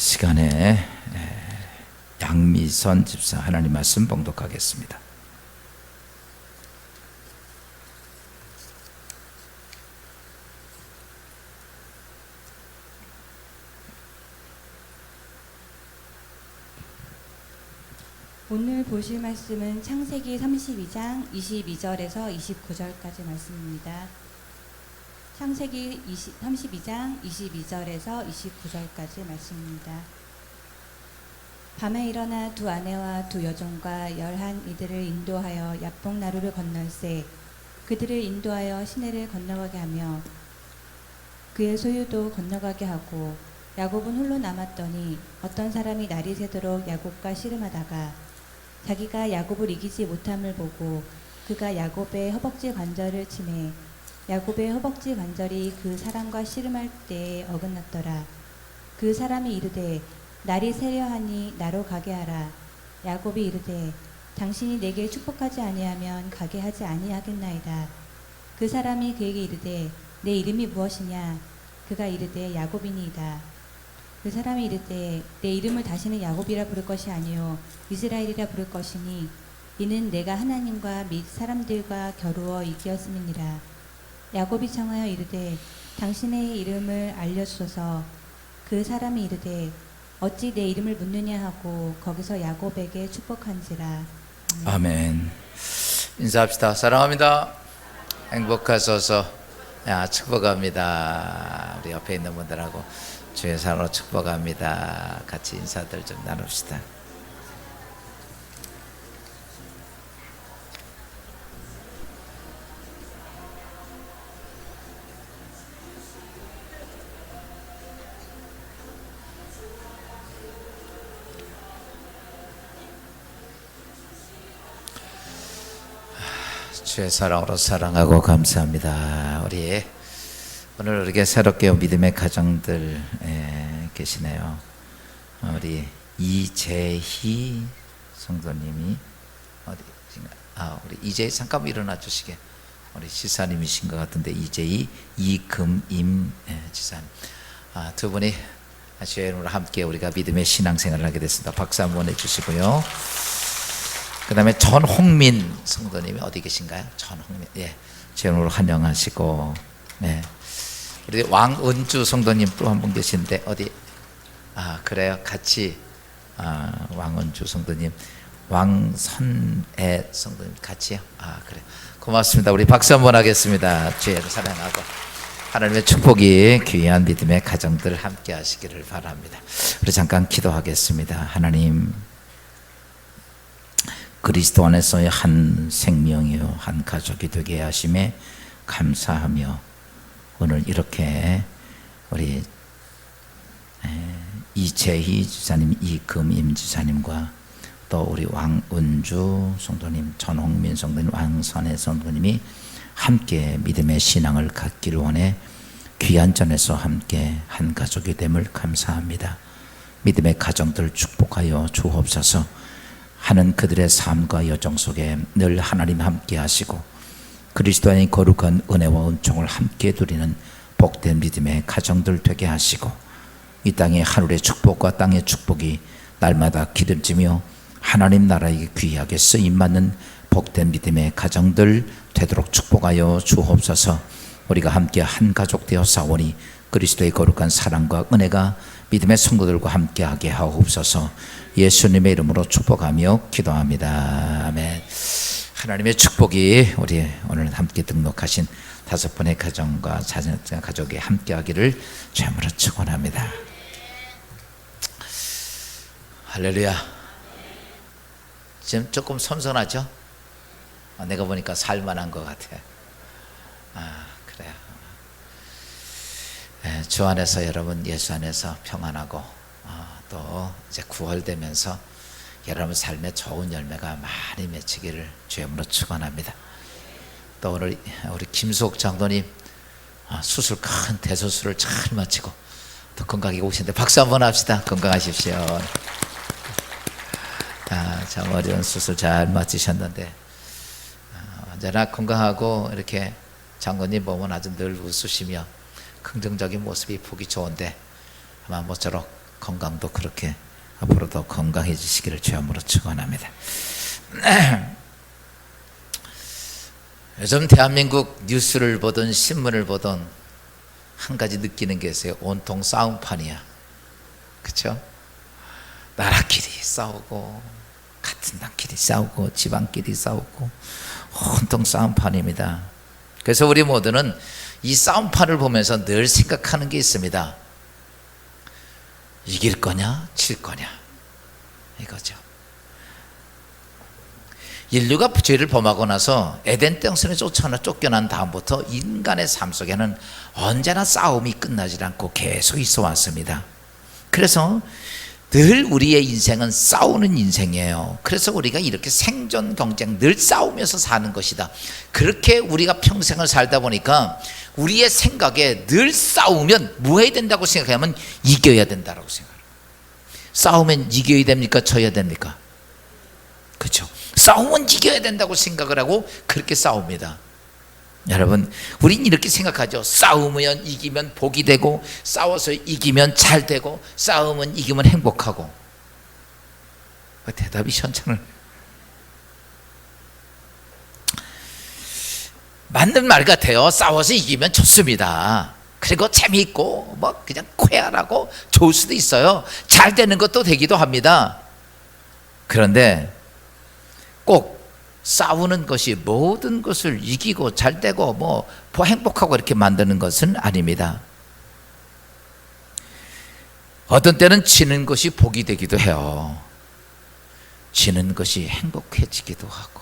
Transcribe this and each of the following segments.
시간에 양미선 집사 하나님 말씀 봉독하겠습니다. 오늘 보실 말씀은 창세기 32장 22절에서 29절까지 말씀입니다. 창세기 32장 22절에서 29절까지 말씀입니다. 밤에 일어나 두 아내와 두 여종과 11 이들을 인도하여 야복나루를 건널세 그들을 인도하여 시내를 건너가게 하며 그의 소유도 건너가게 하고 야곱은 홀로 남았더니 어떤 사람이 날이 새도록 야곱과 씨름하다가 자기가 야곱을 이기지 못함을 보고 그가 야곱의 허벅지 관절을 치매 야곱의 허벅지 관절이 그 사람과 씨름할 때에 어긋났더라. 그 사람이 이르되 날이 새려하니 나로 가게 하라. 야곱이 이르되 당신이 내게 축복하지 아니하면 가게 하지 아니하겠나이다. 그 사람이 그에게 이르되 내 이름이 무엇이냐? 그가 이르되 야곱이니이다. 그 사람이 이르되 내 이름을 다시는 야곱이라 부를 것이 아니요 이스라엘이라 부를 것이니 이는 내가 하나님과 및 사람들과 겨루어 이기었음이니라. 야곱이 청하여 이르되 당신의 이름을 알려주소서. 그 사람이 이르되 어찌 내 이름을 묻느냐 하고 거기서 야곱에게 축복한지라. 아멘. 인사합시다. 사랑합니다. 행복하소서. 축복합니다. 우리 옆에 있는 분들하고 주의 사랑으로 축복합니다. 같이 인사들 좀 나눕시다. 주의 사랑으로 사랑하고 감사합니다. 우리 오늘 이렇게 새롭게 믿음의 가정들 계시네요. 우리 이재희 성도님이 어디신가? 우리 이재희 잠깐 일어나 주시게. 우리 지사님이신 것 같은데 이재희, 이금임 지사님. 두 분이 주의 이름으로 함께 우리가 믿음의 신앙생활을 하게 됐습니다. 박수 한번 해주시고요. 그 다음에 전홍민 성도님이 어디 계신가요? 전홍민, 제 이름으로 환영하시고, 우리 왕은주 성도님 또 한 분 계신데 어디? 그래요. 같이 왕은주 성도님, 왕선애 성도님 같이요. 그래요. 고맙습니다. 우리 박수 한번 하겠습니다. 주의를 사랑하고 하나님의 축복이 귀한 믿음의 가정들 함께 하시기를 바랍니다. 우리 잠깐 기도하겠습니다. 하나님, 그리스도 안에서의 한 생명이요 한 가족이 되게 하심에 감사하며 오늘 이렇게 우리 이재희 지사님, 이금임 지사님과 또 우리 왕은주 성도님, 전홍민 성도님, 왕선혜 성도님이 함께 믿음의 신앙을 갖기를 원해 귀한 전에서 함께 한 가족이 됨을 감사합니다. 믿음의 가정들 축복하여 주옵소서. 하는 그들의 삶과 여정 속에 늘 하나님 함께 하시고 그리스도 안의 거룩한 은혜와 은총을 함께 누리는 복된 믿음의 가정들 되게 하시고 이 땅의 하늘의 축복과 땅의 축복이 날마다 기름지며 하나님 나라에 귀하게 쓰임받는 복된 믿음의 가정들 되도록 축복하여 주옵소서. 우리가 함께 한 가족 되어 싸우니 그리스도의 거룩한 사랑과 은혜가 믿음의 성도들과 함께하게 하옵소서. 예수님의 이름으로 축복하며 기도합니다. 아멘. 하나님의 축복이 우리 오늘 함께 등록하신 5분의 가정과 가족이 함께하기를 주님으로 축원합니다. 할렐루야. 지금 조금 선선하죠? 내가 보니까 살만한 것 같아. 그래요. 주 안에서 여러분, 예수 안에서 평안하고 또 이제 구원되면서 여러분 삶에 좋은 열매가 많이 맺히기를 주님으로 축원합니다. 또 오늘 우리 김수옥 장로님 수술, 큰 대수술을 잘 마치고 또 건강하게 오시는데 박수 한번 합시다. 건강하십시오. 참 어려운 수술 잘 마치셨는데 언제나 건강하고 이렇게 장로님 보면 아주 늘 웃으시며 긍정적인 모습이 보기 좋은데 아마 모쪼록 건강도 그렇게 앞으로도 건강해지시기를 주함으로 축원합니다. 요즘 대한민국 뉴스를 보든 신문을 보든 한 가지 느끼는 게 있어요. 온통 싸움판이야. 그렇죠? 나라끼리 싸우고 같은 당끼리 싸우고 지방끼리 싸우고 온통 싸움판입니다. 그래서 우리 모두는 이 싸움판을 보면서 늘 생각하는 게 있습니다. 이길 거냐 질 거냐 이거죠. 인류가 죄를 범하고 나서 에덴 동산에 쫓겨난 다음부터 인간의 삶 속에는 언제나 싸움이 끝나지 않고 계속 있어 왔습니다. 그래서 늘 우리의 인생은 싸우는 인생이에요. 그래서 우리가 이렇게 생존 경쟁 늘 싸우면서 사는 것이다. 그렇게 우리가 평생을 살다 보니까 우리의 생각에 늘 싸우면 뭐 해야 된다고 생각하면 이겨야 된다고 생각해요. 싸우면 이겨야 됩니까? 져야 됩니까? 그렇죠. 싸우면 이겨야 된다고 생각을 하고 그렇게 싸웁니다. 여러분, 우린 이렇게 생각하죠. 싸우면 이기면 복이 되고, 싸워서 이기면 잘 되고, 싸우면 이기면 행복하고. 대답이 현찮을. 맞는 말 같아요. 싸워서 이기면 좋습니다. 그리고 재미있고 뭐 그냥 쾌활하고 좋을 수도 있어요. 잘 되는 것도 되기도 합니다. 그런데 꼭 싸우는 것이 모든 것을 이기고 잘 되고 뭐 행복하고 이렇게 만드는 것은 아닙니다. 어떤 때는 지는 것이 복이 되기도 해요. 지는 것이 행복해지기도 하고.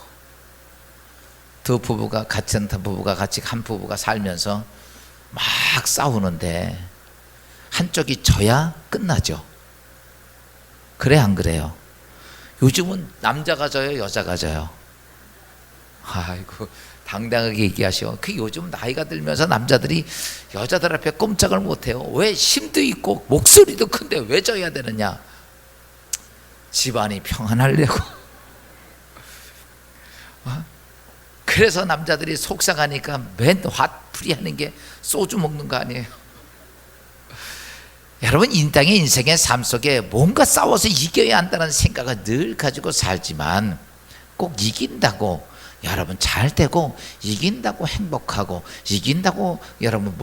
같은 부부가 같이 한 부부가 살면서 막 싸우는데 한쪽이 져야 끝나죠. 그래 안 그래요? 요즘은 남자가 져요, 여자가 져요? 아이고, 당당하게 얘기하셔. 그 요즘 나이가 들면서 남자들이 여자들 앞에 꼼짝을 못해요. 왜? 힘도 있고 목소리도 큰데 왜 져야 되느냐? 집안이 평안하려고. 그래서 남자들이 속상하니까 맨 화풀이 하는 게 소주 먹는 거 아니에요? 여러분, 인생의 삶 속에 뭔가 싸워서 이겨야 한다는 생각을 늘 가지고 살지만 꼭 이긴다고 여러분 잘 되고, 이긴다고 행복하고, 이긴다고 여러분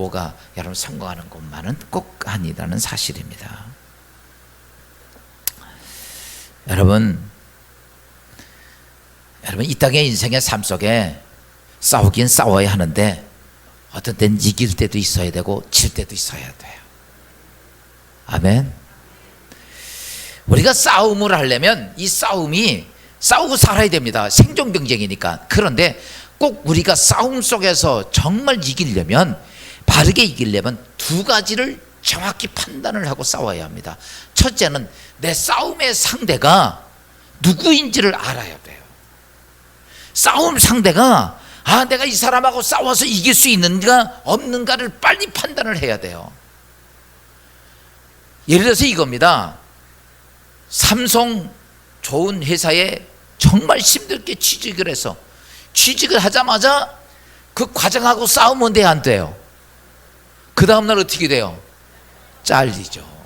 여러분 성공하는 것만은 꼭 아니라는 사실입니다. 여러분 이 땅의 인생의 삶 속에 싸우긴 싸워야 하는데 어떤 때는 이길 때도 있어야 되고 질 때도 있어야 돼요. 아멘. 우리가 싸움을 하려면 이 싸움이 싸우고 살아야 됩니다. 생존 경쟁이니까. 그런데 꼭 우리가 싸움 속에서 정말 이기려면, 바르게 이기려면 두 가지를 정확히 판단을 하고 싸워야 합니다. 첫째는 내 싸움의 상대가 누구인지를 알아야 돼요. 싸움 상대가 내가 이 사람하고 싸워서 이길 수 있는가 없는가를 빨리 판단을 해야 돼요. 예를 들어서 이겁니다. 삼성 좋은 회사에 정말 힘들게 취직을 해서 취직을 하자마자 그 과장하고 싸우면 돼, 안 돼요? 그 다음날 어떻게 돼요? 잘리죠.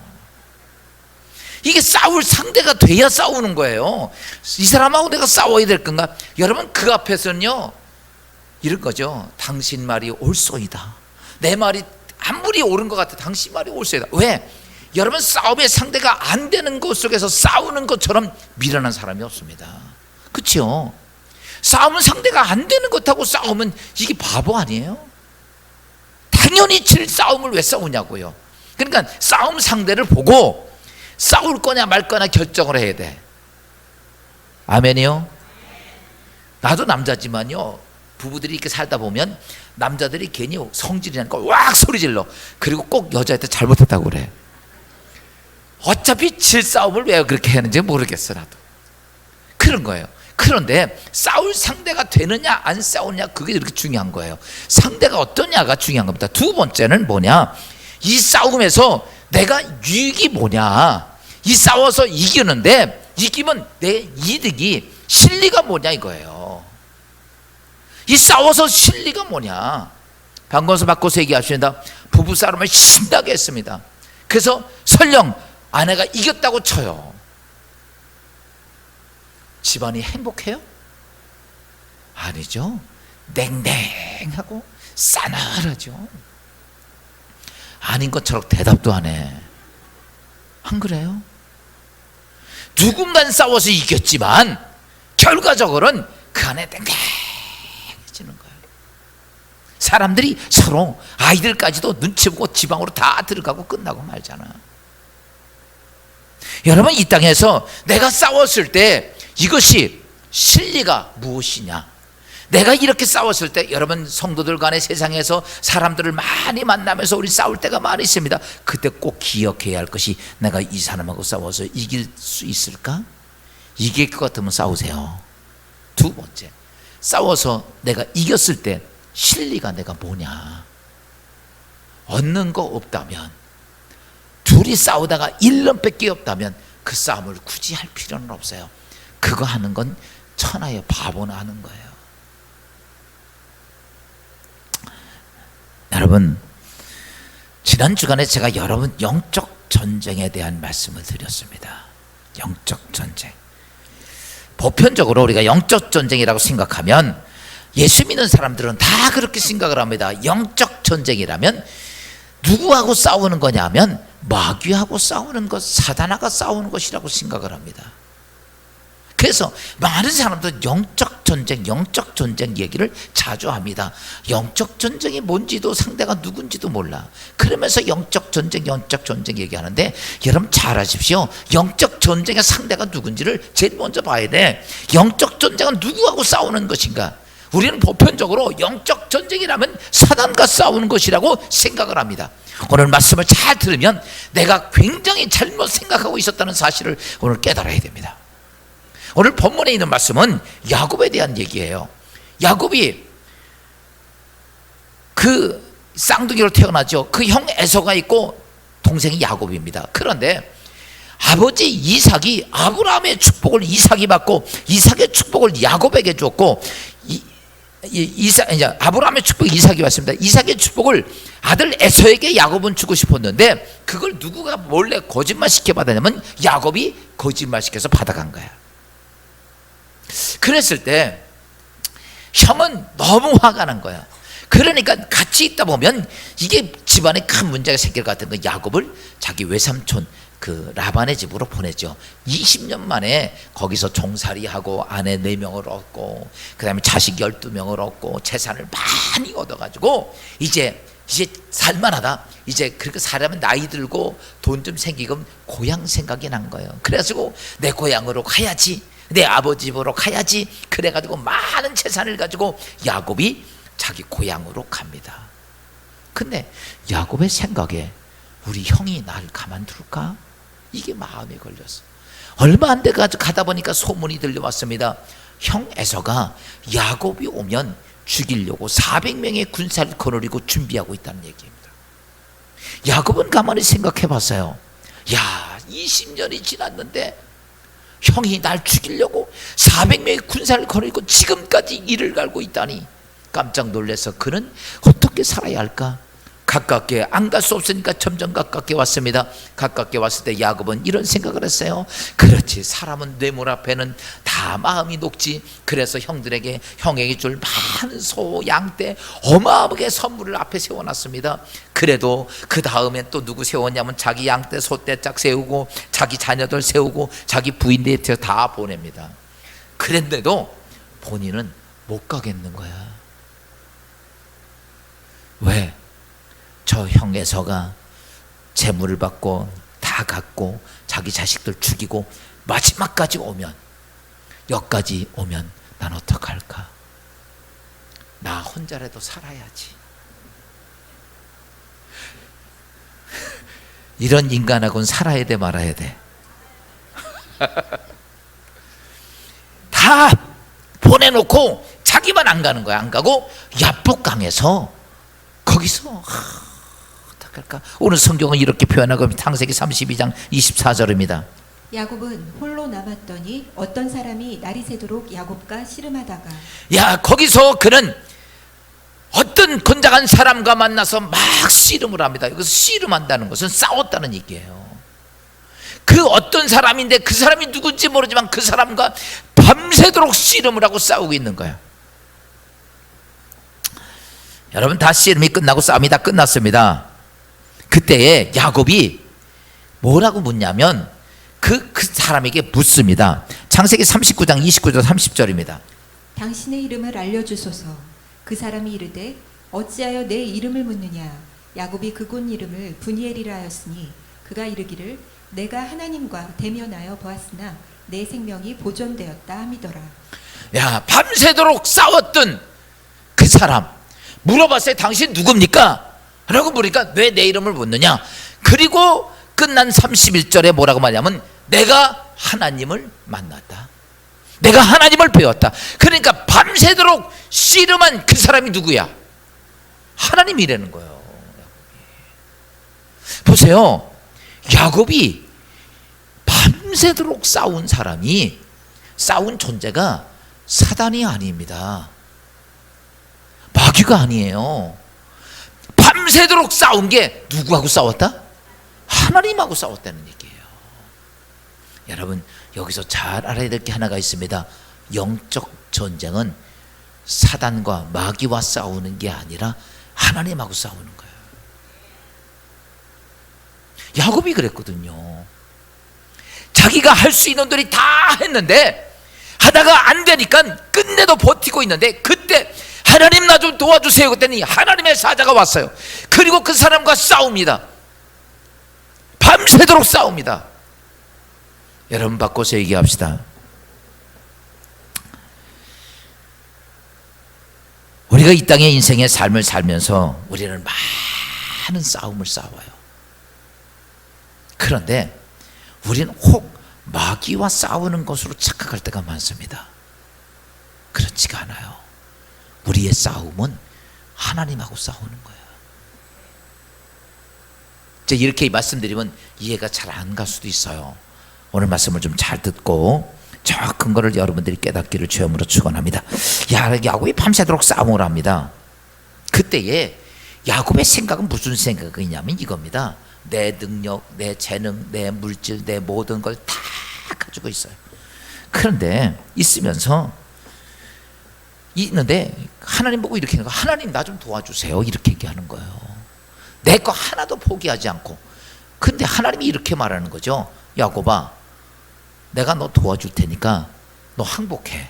이게 싸울 상대가 돼야 싸우는 거예요. 이 사람하고 내가 싸워야 될 건가? 여러분, 그 앞에서는요 이런 거죠. 당신 말이 옳소이다. 내 말이 아무리 옳은 것 같아, 당신 말이 옳소이다. 왜? 여러분, 싸움의 상대가 안 되는 것 속에서 싸우는 것처럼 미련한 사람이 없습니다. 그렇죠? 싸움은 상대가 안 되는 것하고 싸우면 이게 바보 아니에요? 당연히 질 싸움을 왜 싸우냐고요. 그러니까 싸움 상대를 보고 싸울 거냐 말 거냐 결정을 해야 돼. 아멘이요? 나도 남자지만요, 부부들이 이렇게 살다 보면 남자들이 괜히 성질이니까 왁 소리 질러. 그리고 꼭 여자한테 잘못했다고 그래. 어차피 질 싸움을 왜 그렇게 하는지 모르겠어, 나도. 그런 거예요. 그런데 싸울 상대가 되느냐 안 싸우느냐, 그게 이렇게 중요한 거예요. 상대가 어떠냐가 중요한 겁니다. 두 번째는 뭐냐, 이 싸움에서 내가 유익이 뭐냐, 이 싸워서 이기는데 이기면 내 이득이 실리가 뭐냐 이거예요. 이 싸워서 실리가 뭐냐. 박건수 바꿔서 얘기하십니다. 부부싸움을 신나게 했습니다. 그래서 설령 아내가 이겼다고 쳐요. 집안이 행복해요? 아니죠. 냉랭하고 싸늘하죠. 아닌 것처럼 대답도 안 해. 안 그래요? 누군가는 싸워서 이겼지만 결과적으로는 그 안에 냉랭해지는 거예요. 사람들이 서로, 아이들까지도 눈치 보고 지방으로 다 들어가고 끝나고 말잖아. 여러분, 이 땅에서 내가 싸웠을 때 이것이 진리가 무엇이냐? 내가 이렇게 싸웠을 때, 여러분 성도들 간에 세상에서 사람들을 많이 만나면서 우리 싸울 때가 많이 있습니다. 그때 꼭 기억해야 할 것이, 내가 이 사람하고 싸워서 이길 수 있을까? 이길 것 같으면 싸우세요. 두 번째, 싸워서 내가 이겼을 때 실리가 내가 뭐냐? 얻는 거 없다면, 둘이 싸우다가 1년밖에 없다면 그 싸움을 굳이 할 필요는 없어요. 그거 하는 건 천하의 바보나 하는 거예요. 여러분, 지난 주간에 제가 여러분 영적 전쟁에 대한 말씀을 드렸습니다. 영적 전쟁. 보편적으로 우리가 영적 전쟁이라고 생각하면, 예수 믿는 사람들은 다 그렇게 생각을 합니다. 영적 전쟁이라면 누구하고 싸우는 거냐면 마귀하고 싸우는 것, 사단하고 싸우는 것이라고 생각을 합니다. 그래서 많은 사람들은 영적 전쟁 얘기를 자주 합니다. 영적 전쟁이 뭔지도, 상대가 누군지도 몰라. 그러면서 영적 전쟁 얘기하는데, 여러분 잘 아십시오. 영적 전쟁의 상대가 누군지를 제일 먼저 봐야 돼. 영적 전쟁은 누구하고 싸우는 것인가? 우리는 보편적으로 영적 전쟁이라면 사단과 싸우는 것이라고 생각을 합니다. 오늘 말씀을 잘 들으면 내가 굉장히 잘못 생각하고 있었다는 사실을 오늘 깨달아야 됩니다. 오늘 본문에 있는 말씀은 야곱에 대한 얘기예요. 야곱이 그 쌍둥이로 태어나죠. 그 형 에서가 있고 동생이 야곱입니다. 그런데 아버지 이삭이 아브라함의 축복을 이삭이 받고, 이삭의 축복을 야곱에게 줬고, 아브라함의 축복이 이삭이 왔습니다. 이삭의 축복을 아들 에서에게 야곱은 주고 싶었는데, 그걸 누구가 몰래 거짓말시켜 받았냐면 야곱이 거짓말시켜서 받아간 거야. 그랬을 때 형은 너무 화가 난 거야. 그러니까 같이 있다 보면 이게 집안에 큰 문제가 생길 것 같은 거, 야곱을 자기 외삼촌 그 라반의 집으로 보내죠. 20년 만에 거기서 종살이하고 아내 4명을 얻고, 그 다음에 자식 12명을 얻고, 재산을 많이 얻어가지고 이제 살만하다. 이제 그렇게 살아면 나이 들고 돈 좀 생기고 고향 생각이 난 거예요. 그래가지고 내 고향으로 가야지, 내 아버지 집으로 가야지. 그래가지고 많은 재산을 가지고 야곱이 자기 고향으로 갑니다. 근데 야곱의 생각에 우리 형이 날 가만둘까? 이게 마음에 걸렸어. 얼마 안 돼 가다 보니까 소문이 들려왔습니다. 형 에서가 야곱이 오면 죽이려고 400명의 군사를 거느리고 준비하고 있다는 얘기입니다. 야곱은 가만히 생각해 봤어요. 야, 20년이 지났는데 형이 날 죽이려고 400명의 군사를 거느리고 지금까지 이를 갈고 있다니 깜짝 놀라서 그는 어떻게 살아야 할까? 가깝게 안 갈 수 없으니까 점점 가깝게 왔습니다. 가깝게 왔을 때 야곱은 이런 생각을 했어요. 그렇지, 사람은 뇌물 앞에는 다 마음이 녹지. 그래서 형들에게, 형에게 줄 많은 소, 양떼 어마어마하게 선물을 앞에 세워놨습니다. 그래도 그 다음에 또 누구 세웠냐면 자기 양떼, 소떼 짝 세우고, 자기 자녀들 세우고, 자기 부인들 다 보냅니다. 그런데도 본인은 못 가겠는 거야. 왜? 저 형 에서가 재물을 받고 다 갖고 자기 자식들 죽이고 마지막까지 오면, 여기까지 오면 난 어떡할까? 나 혼자라도 살아야지. 이런 인간하고는 살아야 돼 말아야 돼? 다 보내놓고 자기만 안 가는 거야. 안 가고 야복강에서 거기서 어떡할까? 오늘 성경은 이렇게 표현하고 창세기 32장 24절입니다. 야곱은 홀로 남았더니 어떤 사람이 날이 새도록 야곱과 씨름하다가, 야, 거기서 그는 어떤 건장한 사람과 만나서 막 씨름을 합니다. 여기서 씨름한다는 것은 싸웠다는 얘기예요. 그 어떤 사람인데 그 사람이 누군지 모르지만 그 사람과 밤새도록 씨름을 하고 싸우고 있는 거예요. 여러분, 다 씨름이 끝나고 싸움이 다 끝났습니다. 그때에 야곱이 뭐라고 묻냐면 그 사람에게 묻습니다. 창세기 39장 29절 30절입니다. 당신의 이름을 알려주소서. 그 사람이 이르되 어찌하여 내 이름을 묻느냐. 야곱이 그곳 이름을 브니엘이라 하였으니 그가 이르기를 내가 하나님과 대면하여 보았으나 내 생명이 보존되었다 함이더라. 야, 밤새도록 싸웠던 그 사람 물어봤어요. 당신 누굽니까? 라고 물으니까 왜 내 이름을 묻느냐. 그리고 끝난 31절에 뭐라고 말하냐면 내가 하나님을 만났다, 내가 하나님을 배웠다. 그러니까 밤새도록 씨름한 그 사람이 누구야? 하나님이라는 거예요. 보세요, 야곱이 밤새도록 싸운 사람이, 싸운 존재가 사단이 아닙니다. 마귀가 아니에요. 밤새도록 싸운 게 누구하고 싸웠다? 하나님하고 싸웠다는 얘기예요. 여러분, 여기서 잘 알아야 될 게 하나가 있습니다. 영적 전쟁은 사단과 마귀와 싸우는 게 아니라 하나님하고 싸우는 거예요. 야곱이 그랬거든요. 자기가 할 수 있는 들이 다 했는데 하다가 안 되니까 끝내도 버티고 있는데 그때 하나님 나 좀 도와주세요 그랬더니 하나님의 사자가 왔어요. 그리고 그 사람과 싸웁니다. 밤새도록 싸웁니다. 여러분, 바꿔서 얘기합시다. 우리가 이 땅의 인생의 삶을 살면서 우리는 많은 싸움을 싸워요. 그런데 우리는 혹 마귀와 싸우는 것으로 착각할 때가 많습니다. 그렇지가 않아요. 우리의 싸움은 하나님하고 싸우는 거예요. 제가 이렇게 말씀드리면 이해가 잘 안 갈 수도 있어요. 오늘 말씀을 좀 잘 듣고 저 큰 거를 여러분들이 깨닫기를 주여으로 축원합니다. 야곱이 밤새도록 싸움을 합니다. 그때에 야곱의 생각은 무슨 생각이냐면 이겁니다. 내 능력, 내 재능, 내 물질, 내 모든 걸 다 가지고 있어요. 그런데 있는데 하나님 보고 이렇게 하는 거예요. 하나님 나 좀 도와주세요. 이렇게 얘기하는 거예요. 내 거 하나도 포기하지 않고. 근데 하나님이 이렇게 말하는 거죠. 야곱아, 내가 너 도와줄 테니까 너 항복해.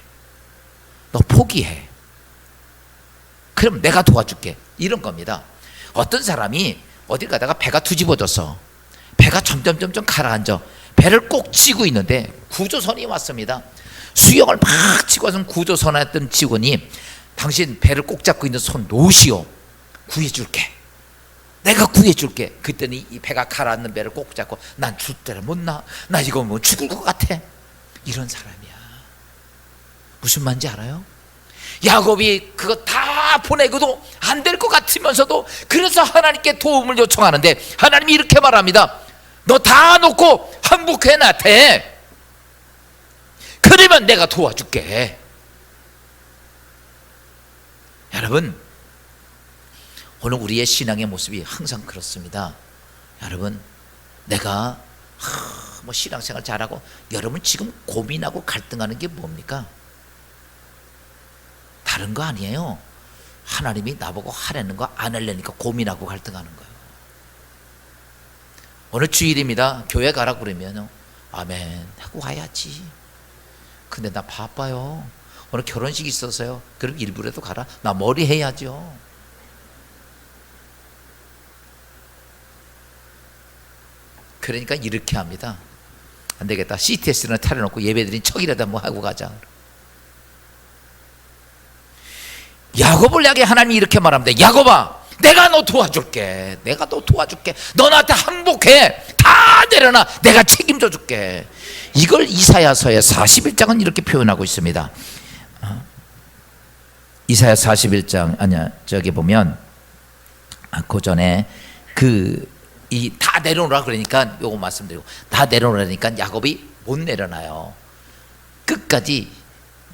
너 포기해. 그럼 내가 도와줄게. 이런 겁니다. 어떤 사람이 어딜 가다가 배가 뒤집어져서 배가 점점 가라앉아 배를 꼭 치고 있는데 구조선이 왔습니다. 수영을 막 치고 와서 구조선에 했던 직원이 당신 배를 꼭 잡고 있는 손 놓으시오. 구해줄게. 내가 구해줄게. 그랬더니 이 배가 가라앉는 배를 꼭 잡고 난 줄 때를 못 나. 나 이거 뭐 죽을 것 같아. 이런 사람이야. 무슨 말인지 알아요? 야곱이 그거 다 보내고도 안 될 것 같으면서도 그래서 하나님께 도움을 요청하는데 하나님이 이렇게 말합니다. 너 다 놓고 항복해 나한테. 그러면 내가 도와줄게. 여러분, 오늘 우리의 신앙의 모습이 항상 그렇습니다. 여러분, 내가 신앙생활 잘하고, 여러분 지금 고민하고 갈등하는 게 뭡니까? 다른 거 아니에요. 하나님이 나보고 하라는 거 안 하려니까 고민하고 갈등하는 거예요. 오늘 주일입니다. 교회 가라 그러면 아멘 하고 와야지. 근데 나 바빠요. 오늘 결혼식 있어서요. 그럼 일부라도 가라. 나 머리 해야죠. 그러니까 이렇게 합니다. 안 되겠다. CTS는 차려놓고 예배드린 척이라도 뭐 하고 가자. 야곱을 향해 하나님이 이렇게 말합니다. 야곱아, 내가 너 도와줄게. 내가 너 도와줄게. 너 나한테 항복해. 다 내려놔. 내가 책임져 줄게. 이걸 이사야서의 41장은 이렇게 표현하고 있습니다. 이사야 41장 저기 보면 그 전에 다 내려놓으라 그러니까 요거 말씀드리고, 다 내려놓으라니까 야곱이 못 내려놔요. 끝까지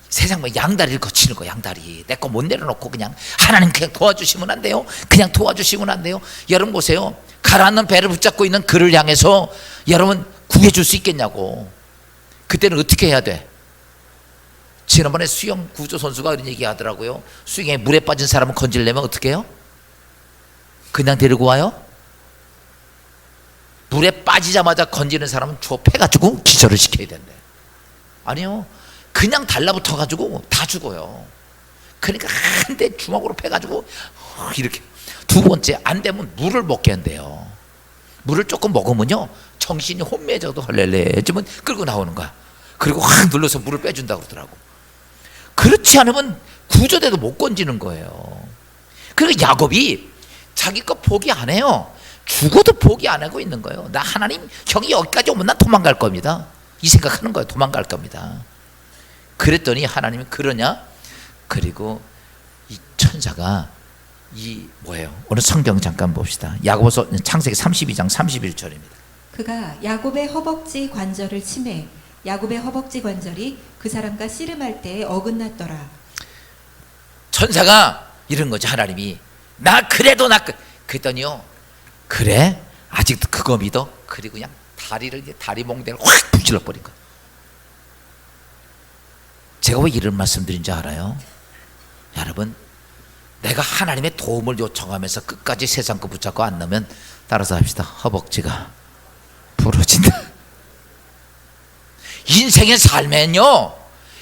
세상 양다리를 거치는 거. 양다리 내 거 못 내려놓고 그냥 하나님 그냥 도와주시면 안 돼요? 그냥 도와주시면 안 돼요? 여러분 보세요. 가라앉는 배를 붙잡고 있는 그를 향해서 여러분 구해줄 수 있겠냐고. 그때는 어떻게 해야 돼? 지난번에 수영 구조 선수가 이런 얘기 하더라고요. 수영에 물에 빠진 사람을 건지려면 어떻게 해요? 그냥 데리고 와요? 물에 빠지자마자 건지는 사람은 주워 패가지고 기절을 시켜야 된대. 아니요, 그냥 달라붙어가지고 다 죽어요. 그러니까 한 대 주먹으로 패가지고 이렇게. 두 번째, 안 되면 물을 먹게 한대요. 물을 조금 먹으면요 정신이 혼미해져도 헐렐레해지면 끌고 나오는 거야. 그리고 확 눌러서 물을 빼준다고 그러더라고. 그렇지 않으면 구조대도 못 건지는 거예요. 그리고 야곱이 자기 거 포기 안 해요. 죽어도 포기 안 하고 있는 거예요. 나 하나님, 형이 여기까지 오면 난 도망갈 겁니다. 이 생각하는 거예요. 도망갈 겁니다. 그랬더니 하나님이 그러냐? 그리고 이 천사가 이 뭐예요? 오늘 성경 잠깐 봅시다. 야고보서 창세기 32장 31절입니다. 그가 야곱의 허벅지 관절을 치매 야곱의 허벅지 관절이 그 사람과 씨름할 때에 어긋났더라. 천사가 이런 거죠. 하나님이 나 그래도 그랬더니요, 그래? 아직도 그거 믿어? 그리고 그냥 다리 몽대를 확 부질러 버린 거야. 제가 왜 이런 말씀드린지 알아요? 여러분, 내가 하나님의 도움을 요청하면서 끝까지 세상 거 붙잡고 안 나면, 따라서 합시다. 허벅지가 부러진다. 인생의 삶엔요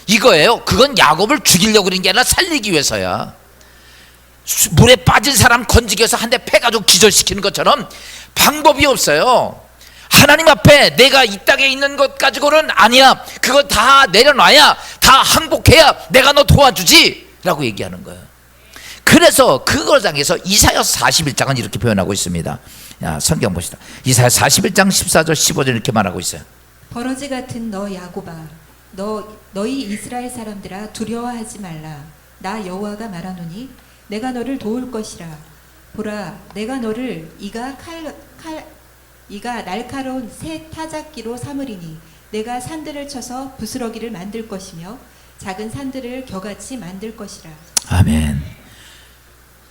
이거예요. 그건 야곱을 죽이려고 그런 게 아니라 살리기 위해서야. 물에 빠진 사람 건지기 위해서 한 대 패가지고 기절시키는 것처럼 방법이 없어요. 하나님 앞에 내가 이 땅에 있는 것 가지고는 아니야. 그거 다 내려놔야, 다 항복해야 내가 너 도와주지 라고 얘기하는 거예요. 그래서 그걸 당해서 이사야서 41장은 이렇게 표현하고 있습니다. 야, 성경 보시다. 이사야 41장 14절 15절 이렇게 말하고 있어요. 버러지 같은 너 야곱아, 너희 이스라엘 사람들아 두려워하지 말라. 나 여호와가 말하노니 내가 너를 도울 것이라. 보라, 내가 너를 이가 날카로운 새 타작기로 삼으리니 내가 산들을 쳐서 부스러기를 만들 것이며 작은 산들을 겨같이 만들 것이라. 아멘.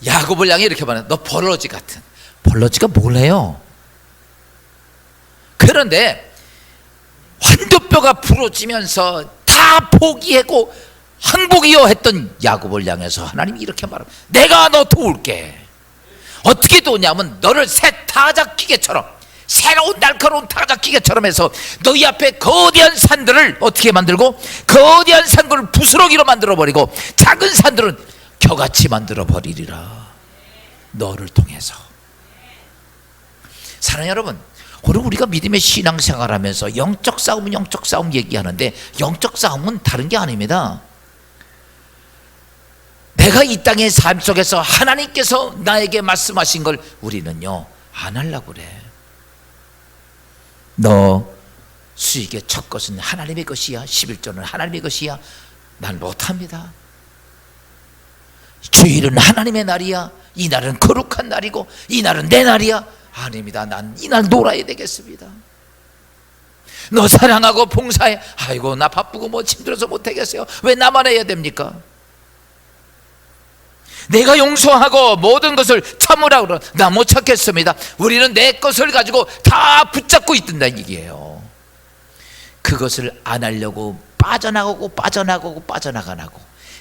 야곱을 향해 이렇게 말해. 너 버러지 같은. 버러지가 뭘 해요? 그런데 환도뼈가 부러지면서 다 포기하고 항복이여 했던 야곱을 향해서 하나님이 이렇게 말합니다. 내가 너 도울게. 어떻게 도우냐면 너를 새 타작기계처럼, 새로운 날카로운 타작기계처럼 해서 너희 앞에 거대한 산들을 어떻게 만들고, 거대한 산들을 부스러기로 만들어버리고 작은 산들은 겨같이 만들어버리리라. 너를 통해서. 사랑하는 여러분, 오늘 우리가 믿음의 신앙생활하면서 영적 싸움 얘기하는데, 영적 싸움은 다른 게 아닙니다. 내가 이 땅의 삶 속에서 하나님께서 나에게 말씀하신 걸 우리는요 안 하려고 그래. 너 수익의 첫 것은 하나님의 것이야, 11조는 하나님의 것이야. 난 못합니다. 주일은 하나님의 날이야. 이 날은 거룩한 날이고 이 날은 내 날이야. 아닙니다. 난 이 날 놀아야 되겠습니다. 너 사랑하고 봉사해. 아이고 나 바쁘고 뭐 힘들어서 못하겠어요. 왜 나만 해야 됩니까? 내가 용서하고 모든 것을 참으라고 그러. 나 못 참겠습니다. 우리는 내 것을 가지고 다 붙잡고 있단다는 얘기예요. 그것을 안 하려고 빠져나가고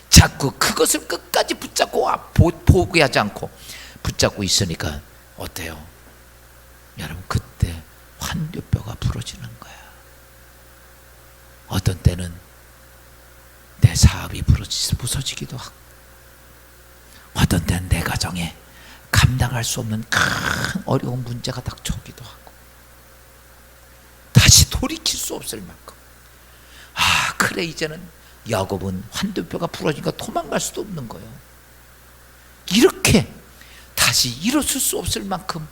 자꾸 그것을 끝까지 붙잡고 포기하지 않고 붙잡고 있으니까 어때요? 여러분, 그때 환두뼈가 부러지는 거야. 어떤 때는 내 사업이 부서지기도 하고, 어떤 때는 내 가정에 감당할 수 없는 큰 어려운 문제가 닥쳐오기도 하고, 다시 돌이킬 수 없을 만큼. 아, 그래 이제는 야곱은 환두뼈가 부러지니까 도망갈 수도 없는 거예요. 이렇게 다시 일어설 수 없을 만큼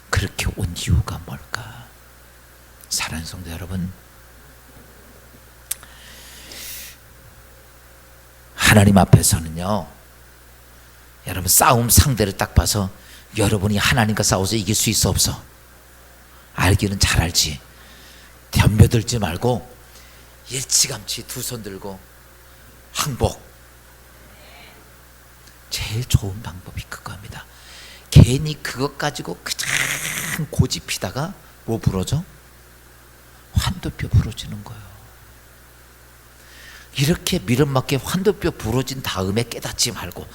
그렇게 온 이유가 뭘까? 사랑하는 성도 여러분, 하나님 앞에서는요, 여러분 싸움 상대를 딱 봐서 여러분이 하나님과 싸워서 이길 수 있어 없어? 알기는 잘 알지. 덤벼들지 말고 일찌감치 두 손 들고 항복. 제일 좋은 방법이 그겁니다. 괜히 그것 가지고 그냥 고집피다가 뭐 부러져? 환도뼈 부러지는 거예요. 이렇게 미련맞게 환도뼈 부러진 다음에 깨닫지 말고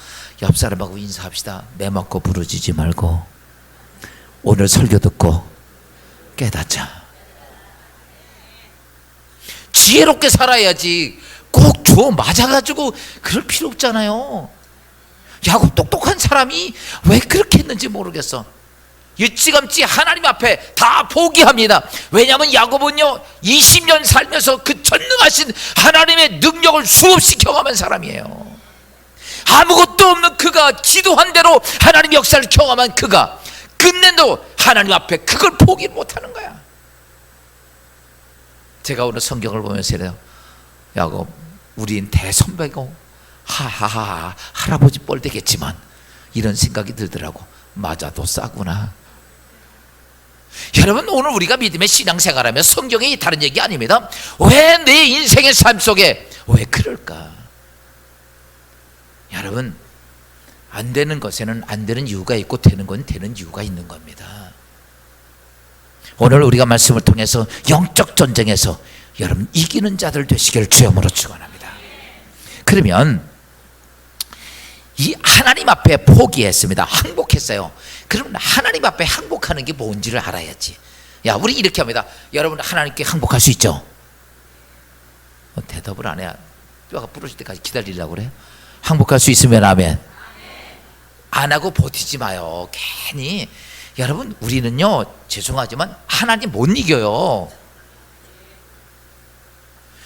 옆 사람하고 인사합시다. 매 맞고 부러지지 말고 오늘 설교 듣고 깨닫자. 지혜롭게 살아야지 꼭 주워 맞아가지고 그럴 필요 없잖아요. 야곱 똑똑한 사람이 왜 그렇게 했는지 모르겠어. 일찌감치 하나님 앞에 다 포기합니다. 왜냐하면 야곱은요 20년 살면서 그 전능하신 하나님의 능력을 수없이 경험한 사람이에요. 아무것도 없는 그가 기도한 대로 하나님 역사를 경험한 그가 끝내도 하나님 앞에 그걸 포기 못하는 거야. 제가 오늘 성경을 보면서 이래요. 야곱 우린 대선배고 하하하 할아버지 뻘 되겠지만 이런 생각이 들더라고. 맞아도 싸구나. 여러분 오늘 우리가 믿음의 신앙생활하며 성경이 다른 얘기 아닙니다. 왜 내 인생의 삶 속에 왜 그럴까? 여러분 안 되는 것에는 안 되는 이유가 있고 되는 건 되는 이유가 있는 겁니다. 오늘 우리가 말씀을 통해서 영적 전쟁에서 여러분 이기는 자들 되시길 주여으로 축원합니다. 그러면 이 하나님 앞에 포기했습니다. 항복했어요. 그러면 하나님 앞에 항복하는 게 뭔지를 알아야지. 야 우리 이렇게 합니다. 여러분 하나님께 항복할 수 있죠? 대답을 안 해. 뼈가 부러질 때까지 기다리려고 그래요? 항복할 수 있으면 아멘. 안 하고 버티지 마요. 괜히 여러분 우리는요 죄송하지만 하나님 못 이겨요.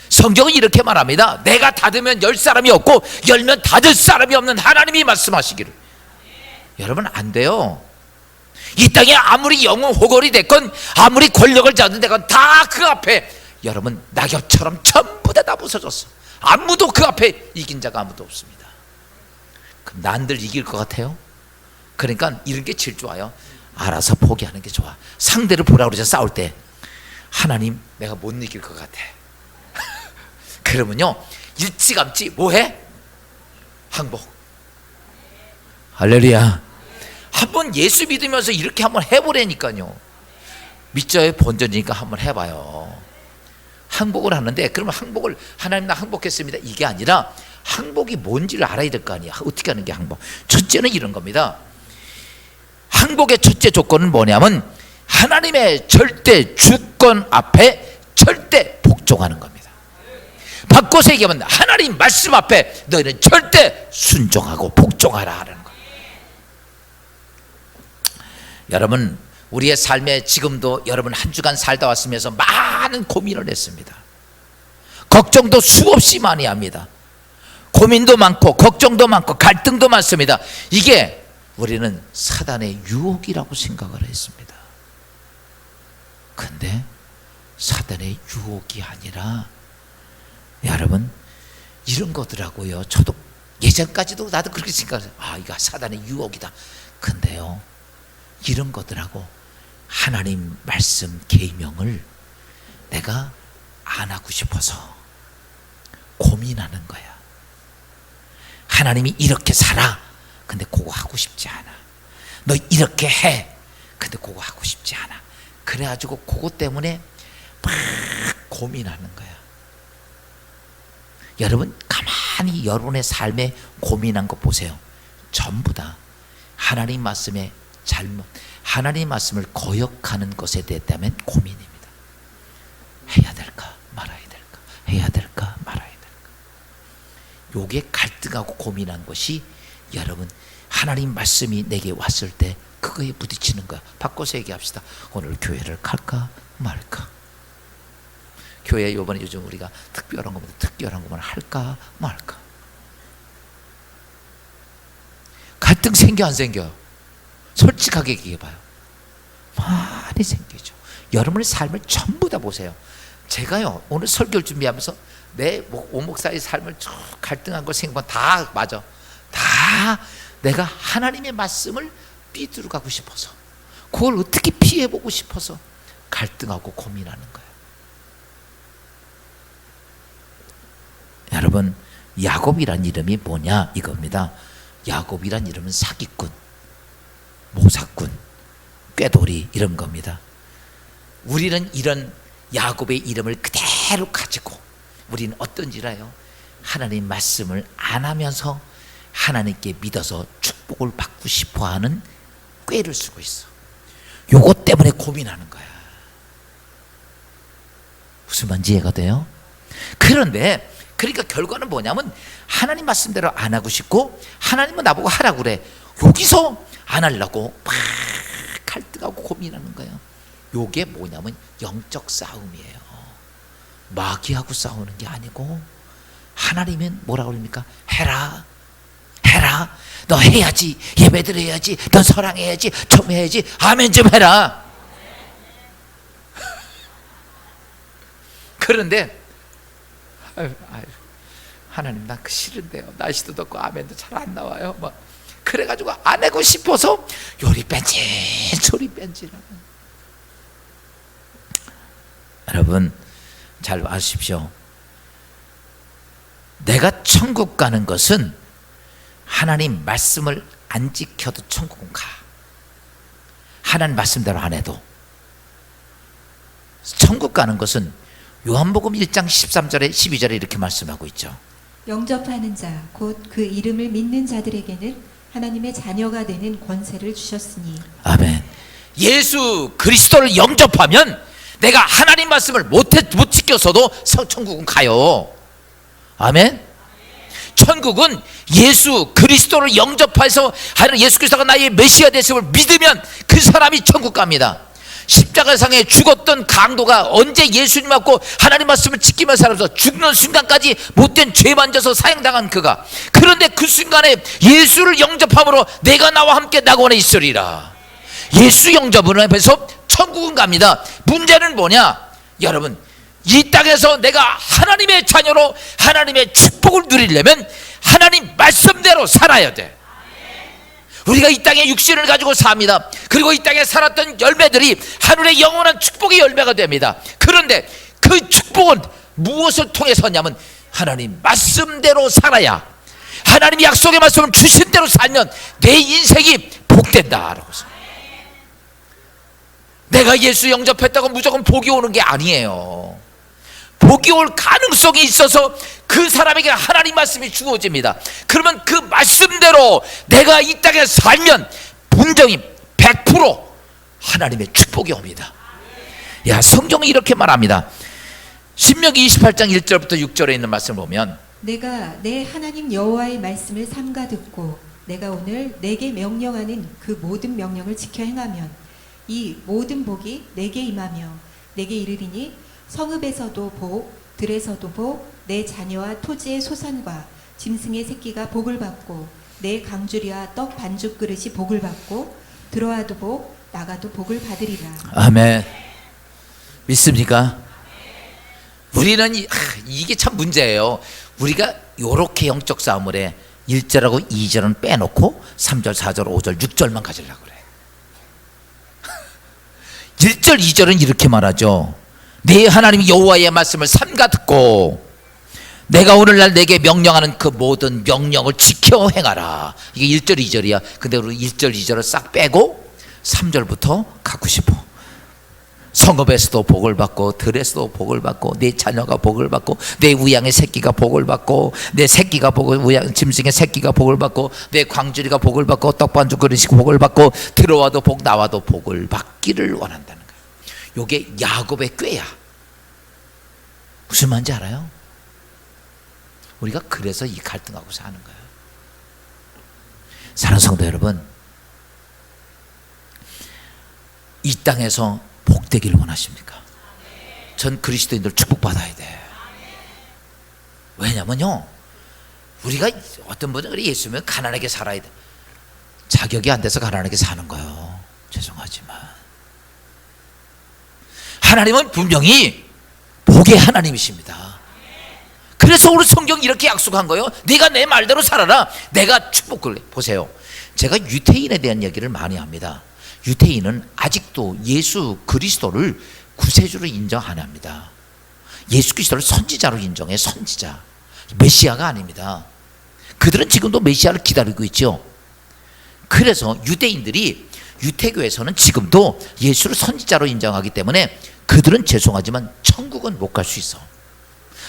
성경은 이렇게 말합니다. 내가 닫으면 열 사람이 없고 열면 닫을 사람이 없는 하나님이 말씀하시기를. 여러분 안 돼요. 이 땅에 아무리 영웅 호걸이 됐건 아무리 권력을 잡는 데건 다 그 앞에 여러분 낙엽처럼 전부 다 부서졌어. 아무도 그 앞에 이긴 자가 아무도 없습니다. 그럼 난들 이길 것 같아요? 그러니까 이런 게 제일 좋아요. 알아서 포기하는 게 좋아. 상대를 보라고 그러죠. 싸울 때 하나님 내가 못 이길 것 같아. 그러면요 일찌감치 뭐해? 항복. 할렐루야. 한번 예수 믿으면서 이렇게 한번 해보라니까요. 믿자의 본전이니까 한번 해봐요. 항복을 하는데 그러면 항복을 하나님 나 항복했습니다 이게 아니라 항복이 뭔지를 알아야 될 거 아니야. 어떻게 하는 게 항복? 첫째는 이런 겁니다. 항복의 첫째 조건은 뭐냐면 하나님의 절대 주권 앞에 절대 복종하는 겁니다. 바꿔서 얘기하면 하나님 말씀 앞에 너희는 절대 순종하고 복종하라 하는 거예요. 여러분 우리의 삶에 지금도 여러분 한 주간 살다 왔으면서 많은 고민을 했습니다. 걱정도 수없이 많이 합니다. 고민도 많고 걱정도 많고 갈등도 많습니다. 이게 우리는 사단의 유혹이라고 생각을 했습니다. 근데 사단의 유혹이 아니라 여러분 이런 거더라고요. 저도 예전까지도 나도 그렇게 생각했어요. 아 이거 사단의 유혹이다. 근데요 이런 거더라고. 하나님 말씀 계명을 내가 안 하고 싶어서 고민하는 거야. 하나님이 이렇게 살아. 근데 그거 하고 싶지 않아. 너 이렇게 해. 근데 그거 하고 싶지 않아. 그래가지고 그거 때문에 막 고민하는 거야. 여러분 가만히 여러분의 삶에 고민한 거 보세요. 전부 다 하나님 말씀에 잘못, 하나님 말씀을 거역하는 것에 대했다면 고민입니다. 해야 될까 말아야 될까, 해야 될까 말아야 될까. 요게 갈등하고 고민한 것이 여러분 하나님 말씀이 내게 왔을 때 그거에 부딪히는 거야. 바꿔서 얘기합시다. 오늘 교회를 갈까 말까. 교회 요번에 요즘 우리가 특별한 것만 할까 말까. 갈등 생겨 안 생겨? 솔직하게 얘기해봐요. 많이 생기죠. 여러분의 삶을 전부 다 보세요. 제가요 오늘 설교를 준비하면서 내 오목사의 삶을 쭉 갈등한 걸 생각하면 다 맞아. 다 내가 하나님의 말씀을 삐뚤어가고 싶어서 그걸 어떻게 피해보고 싶어서 갈등하고 고민하는 거예요. 여러분 야곱이란 이름이 뭐냐 이겁니다. 야곱이란 이름은 사기꾼, 모사꾼, 꾀돌이 이런 겁니다. 우리는 이런 야곱의 이름을 그대로 가지고 우리는 어떤지라요, 하나님 말씀을 안 하면서 하나님께 믿어서 축복을 받고 싶어하는 꾀를 쓰고 있어. 요것 때문에 고민하는 거야. 무슨 말인지 이해가 돼요? 그런데 그러니까 결과는 뭐냐면 하나님 말씀대로 안 하고 싶고 하나님은 나보고 하라고 그래. 여기서 안 하려고 막 갈등하고 고민하는 거예요. 요게 뭐냐면 영적 싸움이에요. 마귀하고 싸우는 게 아니고 하나님은 뭐라고 그럽니까? 해라, 해라. 너 해야지. 예배드려야지. 너 사랑해야지. 좀 해야지. 아멘 좀 해라. 그런데 하나님 나 그 싫은데요. 날씨도 덥고 아멘도 잘 안 나와요. 뭐 그래가지고 안 하고 싶어서 요리 뺀질 소리 뺀질하는. 여러분 잘 아십시오. 내가 천국 가는 것은 하나님 말씀을 안 지켜도 천국은 가. 하나님 말씀대로 안 해도. 천국 가는 것은 요한복음 1장 13절에 12절에 이렇게 말씀하고 있죠. 영접하는 자 곧 그 이름을 믿는 자들에게는 하나님의 자녀가 되는 권세를 주셨으니. 아멘. 예수 그리스도를 영접하면 내가 하나님 말씀을 못 지켰어도 천국은 가요. 아멘. 천국은 예수 그리스도를 영접해서 예수 그리스도가 나의 메시아 되심을 믿으면 그 사람이 천국 갑니다. 십자가상에 죽었던 강도가 언제 예수님 맞고 하나님 말씀을 지키며 살아서 죽는 순간까지 못된 죄만 져서 사형당한 그가, 그런데 그 순간에 예수를 영접함으로 내가 나와 함께 낙원에 있으리라. 예수 영접을 해서 천국은 갑니다. 문제는 뭐냐? 여러분 이 땅에서 내가 하나님의 자녀로 하나님의 축복을 누리려면 하나님 말씀대로 살아야 돼. 우리가 이 땅에 육신을 가지고 삽니다. 그리고 이 땅에 살았던 열매들이 하늘의 영원한 축복의 열매가 됩니다. 그런데 그 축복은 무엇을 통해서냐면 하나님 말씀대로 살아야, 하나님이 약속의 말씀을 주신 대로 살면 내 인생이 복된다라고. 내가 예수 영접했다고 무조건 복이 오는 게 아니에요. 복이 올 가능성이 있어서 그 사람에게 하나님 말씀이 주어집니다. 그러면 그 말씀대로 내가 이 땅에 살면 분명히 100% 하나님의 축복이 옵니다. 야, 성경이 이렇게 말합니다. 신명기 28장 1절부터 6절에 있는 말씀을 보면, 내가 내 하나님 여호와의 말씀을 삼가 듣고 내가 오늘 내게 명령하는 그 모든 명령을 지켜 행하면 이 모든 복이 내게 임하며 내게 이르리니 성읍에서도 복, 들에서도 복, 내 자녀와 토지의 소산과 짐승의 새끼가 복을 받고 내 강주리와 떡 반죽 그릇이 복을 받고 들어와도 복, 나가도 복을 받으리라. 아멘. 믿습니까? 우리는 이게 참 문제예요. 우리가 요렇게 영적 싸움을 해. 1절하고 2절은 빼놓고 3절, 4절, 5절, 6절만 가지려고 그래. 1절, 2절은 이렇게 말하죠. 네 하나님 여호와의 말씀을 삼가 듣고 내가 오늘날 내게 명령하는 그 모든 명령을 지켜 행하라. 이게 1절, 2절이야. 근데 우리 1절, 2절을 싹 빼고 3절부터 갖고 싶어. 성읍에서도 복을 받고 들에서도 복을 받고 내 자녀가 복을 받고 내 우양의 새끼가 복을 받고 내 새끼가 복을, 우양 짐승의 새끼가 복을 받고 내 광주리가 복을 받고 떡반죽 그릇이 복을 받고 들어와도 복, 나와도 복을 받기를 원한다는 거예요. 요게 야곱의 꾀야. 무슨 말인지 알아요? 우리가 그래서 이 갈등하고 사는 거예요. 사랑하는 성도 여러분, 이 땅에서 복되기를 원하십니까? 전 그리스도인들 축복받아야 돼. 왜냐면요, 우리가 어떤 분은 그래, 예수면 가난하게 살아야 돼. 자격이 안 돼서 가난하게 사는 거예요. 죄송하지만 하나님은 분명히 복의 하나님이십니다. 그래서 오늘 성경이 이렇게 약속한 거예요. 네가 내 말대로 살아라. 내가 축복을 해. 보세요, 제가 유태인에 대한 얘기를 많이 합니다. 유태인은 아직도 예수 그리스도를 구세주로 인정 안 합니다. 예수 그리스도를 선지자로 인정해. 선지자, 메시아가 아닙니다. 그들은 지금도 메시아를 기다리고 있죠. 그래서 유대인들이 유태교에서는 지금도 예수를 선지자로 인정하기 때문에 그들은 죄송하지만 천국은 못 갈 수 있어.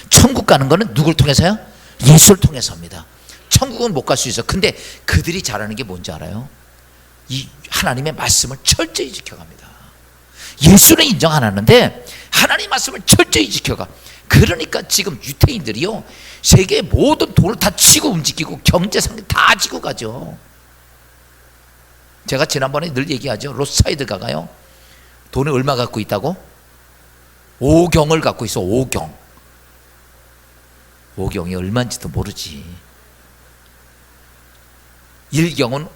천국 가는 거는 누굴 통해서요? 예수를 통해서입니다. 천국은 못 갈 수 있어. 근데 그들이 잘하는 게 뭔지 알아요? 이 하나님의 말씀을 철저히 지켜갑니다. 예수는 인정 안 하는데 하나님 말씀을 철저히 지켜가. 그러니까 지금 유태인들이요, 세계의 모든 돈을 다 치고 움직이고 경제상 다 지고 가죠. 제가 지난번에 늘 얘기하죠. 로스차일드가요, 돈을 얼마 갖고 있다고? 5경을 갖고 있어. 5경. 5경이 얼마인지도 모르지. 1경은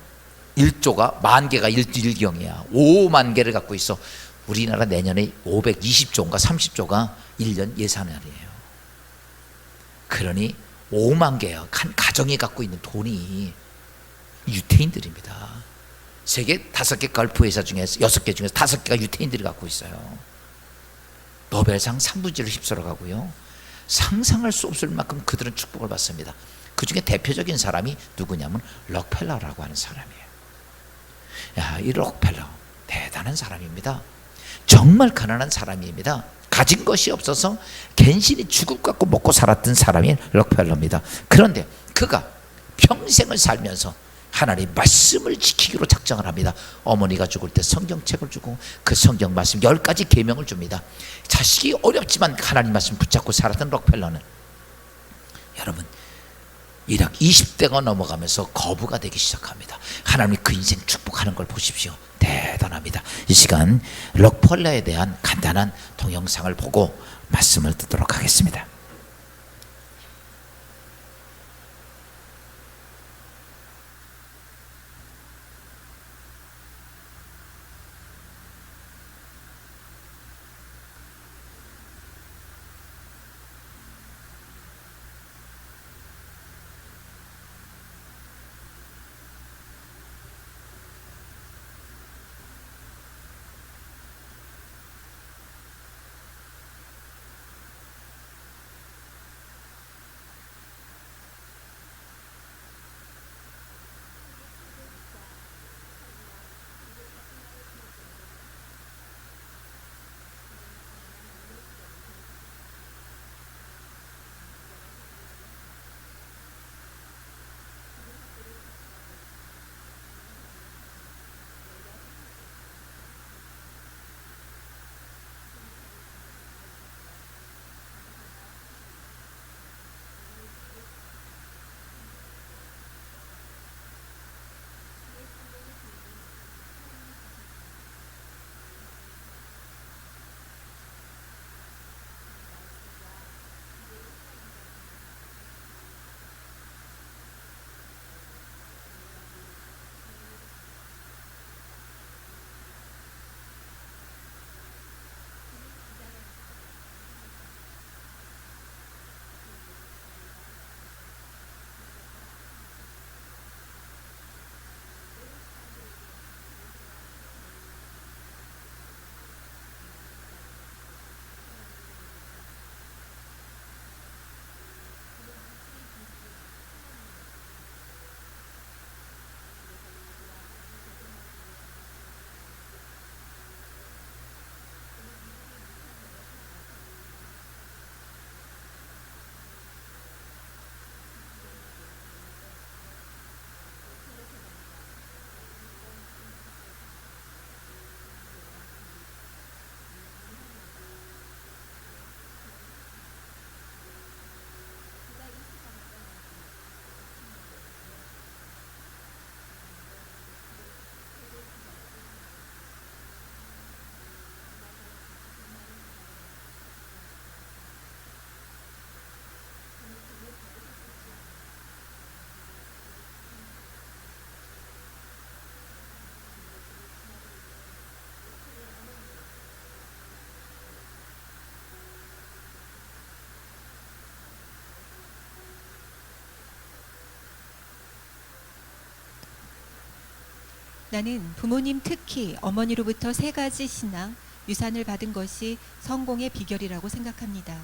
1조가 만 개가 1경이야. 5만 개를 갖고 있어. 우리나라 내년에 520조인가 30조가 1년 예산이에요. 그러니 5만 개야. 한 가정이 갖고 있는 돈이 유태인들입니다. 세계 5개 걸프 회사 중에서 6개 중에서 5개가 유태인들이 갖고 있어요. 노벨상 3부지를 휩쓸어 가고요. 상상할 수 없을 만큼 그들은 축복을 받습니다. 그 중에 대표적인 사람이 누구냐면 록펠러라고 하는 사람이에요. 야, 이 록펠러 대단한 사람입니다. 정말 가난한 사람입니다. 가진 것이 없어서 괜시리 죽을 것 같고 먹고 살았던 사람이 록펠러입니다. 그런데 그가 평생을 살면서 하나님의 말씀을 지키기로 작정을 합니다. 어머니가 죽을 때 성경책을 주고 그 성경 말씀 10가지 계명을 줍니다. 자식이 어렵지만 하나님 말씀 붙잡고 살았던 록펠러는, 여러분, 약 20대가 넘어가면서 거부가 되기 시작합니다. 하나님이 그 인생 축복하는 걸 보십시오. 대단합니다. 이 시간 록펠러에 대한 간단한 동영상을 보고 말씀을 듣도록 하겠습니다. 나는 부모님, 특히 어머니로부터 3가지 신앙, 유산을 받은 것이 성공의 비결이라고 생각합니다.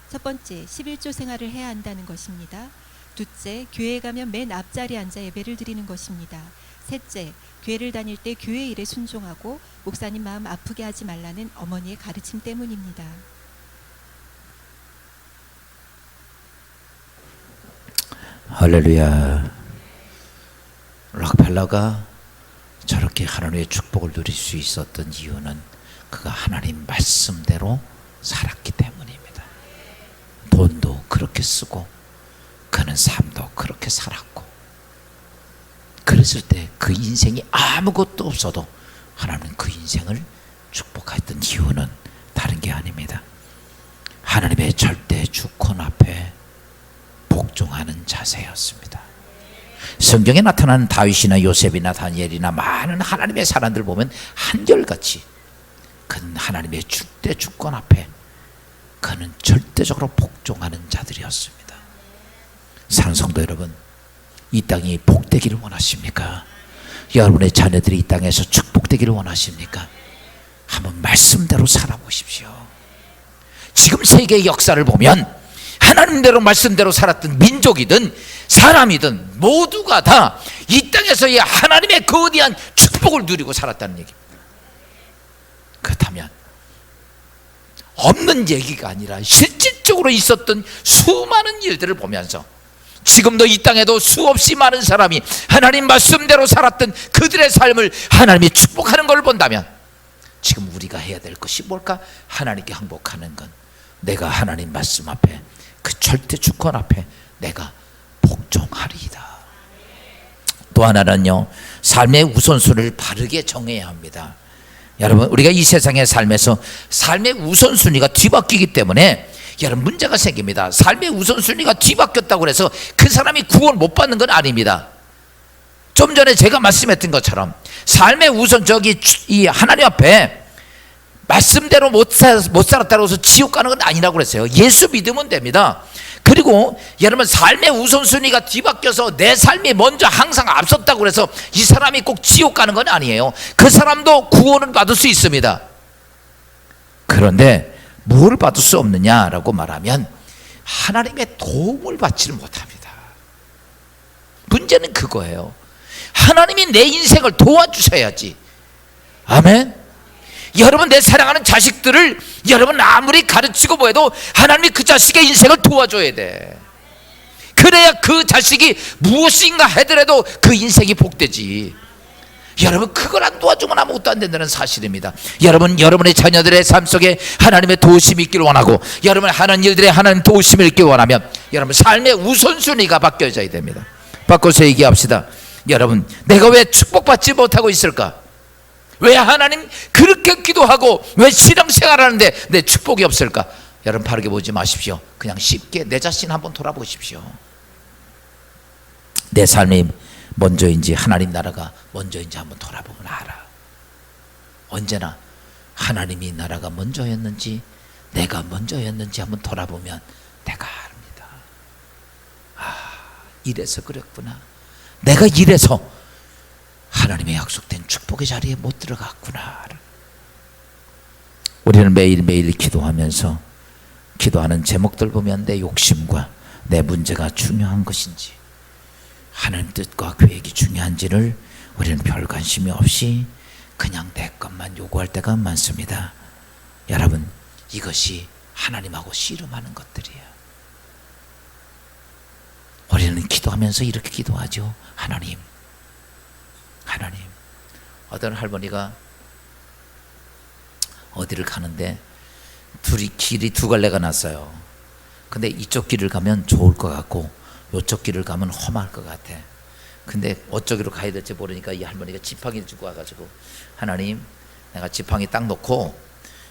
첫 번째, 11조 생활을 해야 한다는 것입니다. 둘째, 교회에 가면 맨 앞자리에 앉아 예배를 드리는 것입니다. 셋째, 교회를 다닐 때 교회 일에 순종하고 목사님 마음 아프게 하지 말라는 어머니의 가르침 때문입니다. 할렐루야. 락펠러가 저렇게 하나님의 축복을 누릴 수 있었던 이유는 그가 하나님 말씀대로 살았기 때문입니다. 돈도 그렇게 쓰고 그는 삶도 그렇게 살았고, 그랬을 때 그 인생이 아무것도 없어도 하나님은 그 인생을 축복했던 이유는 다른 게 아닙니다. 하나님의 절대 주권 앞에 복종하는 자세였습니다. 성경에 나타난 다윗이나 요셉이나 다니엘이나 많은 하나님의 사람들 보면 한결같이 그는 하나님의 절대 주권 앞에 그는 절대적으로 복종하는 자들이었습니다. 사랑하는 성도 여러분, 이 땅이 복되기를 원하십니까? 여러분의 자녀들이 이 땅에서 축복되기를 원하십니까? 한번 말씀대로 살아보십시오. 지금 세계의 역사를 보면 하나님대로 말씀대로 살았던 민족이든 사람이든 모두가 다 이 땅에서의 하나님의 거대한 축복을 누리고 살았다는 얘기입니다. 그렇다면 없는 얘기가 아니라 실질적으로 있었던 수많은 일들을 보면서 지금도 이 땅에도 수없이 많은 사람이 하나님 말씀대로 살았던 그들의 삶을 하나님이 축복하는 걸 본다면 지금 우리가 해야 될 것이 뭘까? 하나님께 항복하는 건, 내가 하나님 말씀 앞에 그 절대 주권 앞에 내가 복종하리이다. 또 하나는요, 삶의 우선순위를 바르게 정해야 합니다. 여러분, 우리가 이 세상의 삶에서 삶의 우선순위가 뒤바뀌기 때문에 여러분 문제가 생깁니다. 삶의 우선순위가 뒤바뀌었다고 해서 그 사람이 구원 못 받는 건 아닙니다. 좀 전에 제가 말씀했던 것처럼 삶의 우선, 이 하나님 앞에 말씀대로 못 살았다고 해서 지옥 가는 건 아니라고 그랬어요. 예수 믿으면 됩니다. 그리고 여러분, 삶의 우선순위가 뒤바뀌어서 내 삶이 먼저 항상 앞섰다고 그래서 이 사람이 꼭 지옥 가는 건 아니에요. 그 사람도 구원을 받을 수 있습니다. 그런데 뭘 받을 수 없느냐라고 말하면 하나님의 도움을 받지를 못합니다. 문제는 그거예요. 하나님이 내 인생을 도와주셔야지. 아멘. 여러분, 내 사랑하는 자식들을 여러분 아무리 가르치고 뭐해도 하나님이 그 자식의 인생을 도와줘야 돼. 그래야 그 자식이 무엇인가 하더라도 그 인생이 복되지. 여러분, 그걸 안 도와주면 아무것도 안 된다는 사실입니다. 여러분, 여러분의 자녀들의 삶 속에 하나님의 도우심이 있기를 원하고, 여러분 하는 일들에 하나님 도우심을 있기를 원하면 여러분 삶의 우선순위가 바뀌어져야 됩니다. 바꿔서 얘기합시다. 여러분, 내가 왜 축복받지 못하고 있을까? 왜 하나님 그렇게 기도하고 왜 신앙생활하는데 내 축복이 없을까? 여러분, 바르게 보지 마십시오. 그냥 쉽게 내 자신 한번 돌아보십시오. 내 삶이 먼저인지 하나님 나라가 먼저인지 한번 돌아보면 알아. 언제나 하나님이 나라가 먼저였는지 내가 먼저였는지 한번 돌아보면 내가 압니다. 아, 이래서 그랬구나. 내가 이래서 하나님의 약속된 축복의 자리에 못 들어갔구나. 우리는 매일매일 기도하면서 기도하는 제목들 보면 내 욕심과 내 문제가 중요한 것인지, 하나님 뜻과 계획이 중요한지를 우리는 별 관심이 없이 그냥 내 것만 요구할 때가 많습니다. 여러분, 이것이 하나님하고 씨름하는 것들이에요. 우리는 기도하면서 이렇게 기도하죠. 하나님, 어떤 할머니가 어디를 가는데 길이 두 갈래가 났어요. 근데 이쪽 길을 가면 좋을 것 같고 이쪽 길을 가면 험할 것 같아. 근데 어쩌기로 가야 될지 모르니까 이 할머니가 지팡이를 주고 와가지고, 하나님, 내가 지팡이 딱 놓고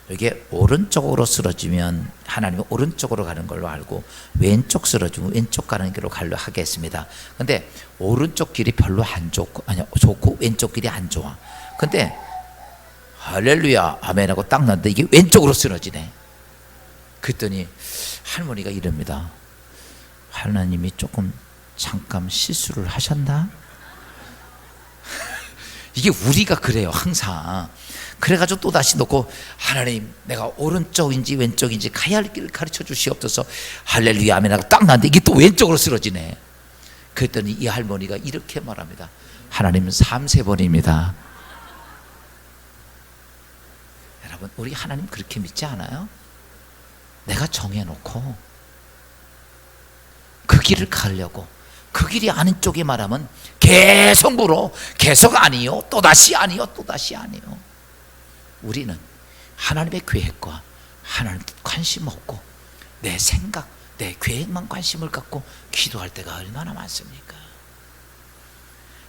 이게 오른쪽으로 쓰러지면 하나님은 오른쪽으로 가는 걸로 알고 왼쪽 쓰러지면 왼쪽 가는 길로 가려 하겠습니다. 근데 오른쪽 길이 별로 안 좋고, 좋고 왼쪽 길이 안 좋아. 근데 할렐루야 아멘 하고 딱 놨는데 이게 왼쪽으로 쓰러지네. 그랬더니 할머니가 이럽니다. 하나님이 조금 잠깐 실수를 하셨나? 이게 우리가 그래요, 항상. 그래가지고 또 다시 놓고, 하나님, 내가 오른쪽인지 왼쪽인지 가야 할 길을 가르쳐 주시옵소서. 할렐루야 아멘 하고 딱 놨는데 이게 또 왼쪽으로 쓰러지네. 그랬더니 이 할머니가 이렇게 말합니다. 하나님은 3세번입니다. 여러분, 우리 하나님 그렇게 믿지 않아요? 내가 정해놓고 그 길을 가려고, 그 길이 아닌 쪽에 말하면 계속 물어. 계속 아니요, 또다시 아니요, 또다시 아니요. 우리는 하나님의 계획과 하나님 관심 없고 내 생각, 내 계획만 관심을 갖고 기도할 때가 얼마나 많습니까?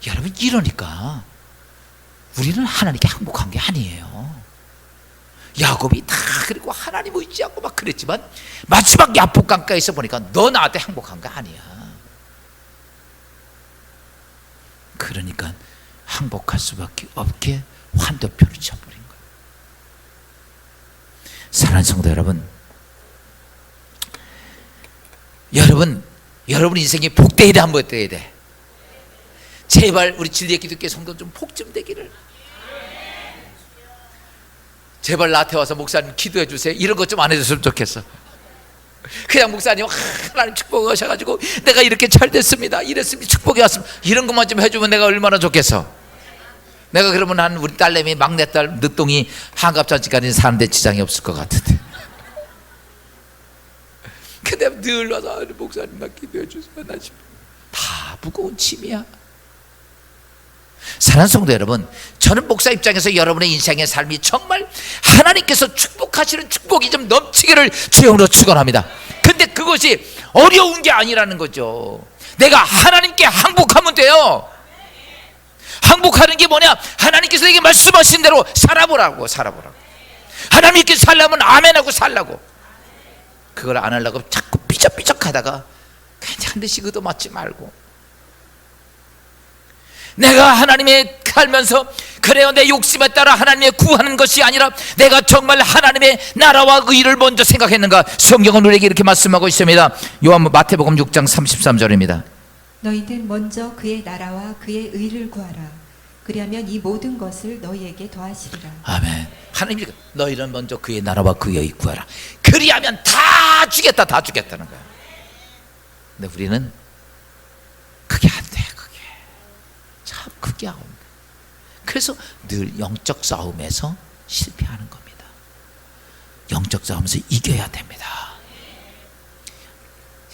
여러분, 이러니까 우리는 하나님께 항복한 게 아니에요. 야곱이 다 그리고 하나님 의지하고 막 그랬지만 마지막 야복강가에서 보니까 너 나한테 항복한 거 아니야. 그러니까 항복할 수밖에 없게 환도표를 쳐버린 거예요. 사랑하는 성도 여러분, 여러분 인생이 복되어야 돼, 안 복되어야 돼? 제발 우리 진리의 기독교 성도 좀 복 좀 되기를. 제발 나한테 와서 목사님 기도해 주세요 이런 것 좀 안 해줬으면 좋겠어. 그냥 목사님 하나님 축복하셔가지고 내가 이렇게 잘 됐습니다, 이랬습니다, 축복이 왔습니다, 이런 것만 좀 해주면 내가 얼마나 좋겠어. 내가 그러면 한 우리 딸내미 막내딸 늦둥이 한갑잔치까지 사는데 지장이 없을 것 같은데. 근데 늘 와서 목사님만 기도해 주세요. 나 지금 다 무거운 짐이야. 사랑하는 성도 여러분, 저는 목사 입장에서 여러분의 인생의 삶이 정말 하나님께서 축복하시는 축복이 좀 넘치기를 주영으로 축원합니다. 근데 그것이 어려운 게 아니라는 거죠. 내가 하나님께 항복하면 돼요. 항복하는 게 뭐냐? 하나님께서 내게 말씀하신 대로 살아보라고. 하나님께 살려면 아멘하고 살라고. 그걸 안 하려고 자꾸 삐적삐적 하다가 그냥 한 대씩 얻어맞지 말고, 내가 하나님의 살면서 그래요, 내 욕심에 따라 하나님의 구하는 것이 아니라 내가 정말 하나님의 나라와 의를 먼저 생각했는가? 성경은 우리에게 이렇게 말씀하고 있습니다. 마태복음 6장 33절입니다. 너희들 먼저 그의 나라와 그의 의를 구하라. 그리하면 이 모든 것을 너희에게 더하시리라. 아멘. 하나님이 너희는 먼저 그의 나라와 그의 의 구하라. 그리하면 다 주겠다는 거야. 근데 우리는 그게 안 돼. 참 크게 하옵니다. 그래서 늘 영적 싸움에서 실패하는 겁니다. 영적 싸움에서 이겨야 됩니다.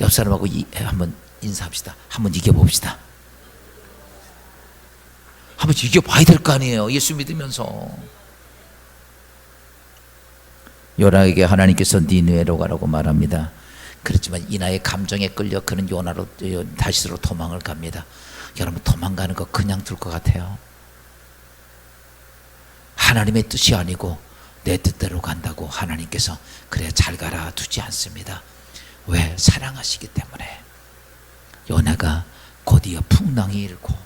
옆 사람하고 한번 인사합시다. 한번 이겨봅시다. 한번 이겨봐야 될 거 아니에요, 예수 믿으면서. 요나에게 하나님께서 니느웨로 가라고 말합니다. 그렇지만 이나의 감정에 끌려 그는 요나로 다시로 도망을 갑니다. 여러분, 도망가는 거 그냥 둘 것 같아요? 하나님의 뜻이 아니고 내 뜻대로 간다고 하나님께서 그래 잘 가라 두지 않습니다. 왜? 사랑하시기 때문에. 요나가 곧이어 풍랑이 일고